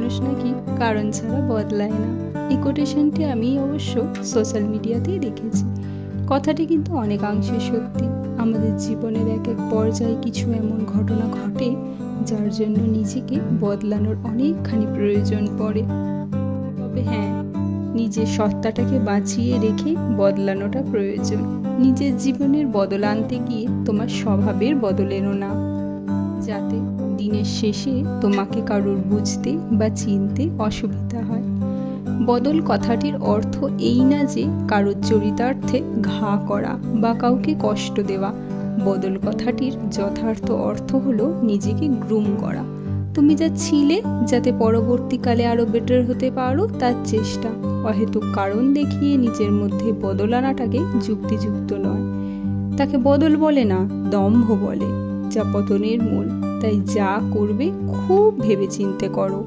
মানুষ নাকি কারণ ছাড়া বদলায় না। এই কোটেশনটি আমি অবশ্য সোশ্যাল মিডিয়াতেই দেখেছি। কথাটি কিন্তু অনেকাংশে সত্যি। আমাদের জীবনের এক এক পর্যায়ে কিছু এমন ঘটনা ঘটে যার জন্য নিজেকে বদলানোর অনেকখানি প্রয়োজন পড়ে। তবে হ্যাঁ, নিজের সত্তাটাকে বাঁচিয়ে রেখে বদলানোটা প্রয়োজন। নিজের জীবনের বদল আনতে গিয়ে তোমার স্বভাবের বদল এনো না, যাতে দিনের শেষে তোমাকে কারোর বুঝতে বা চিনতে অসুবিধা হয়। বদল কথাটির অর্থ এই না যে কারোর চরিতার্থে ঘা করা বা কাউকে কষ্ট দেওয়া। বদল কথাটির যথার্থ অর্থ হলো নিজেকে গ্রুম করা। তুমি যা ছিলে যাতে পরবর্তীকালে আরও বেটার হতে পারো তার চেষ্টা। অহেতুক কারণ দেখিয়ে নিজের মধ্যে বদল আনাটাকে যুক্তিযুক্ত নয়। তাকে বদল বলে না, দম্ভ বলে, যা পতনের মূল। তাই যা করবে খুব ভেবেচিন্তে করো।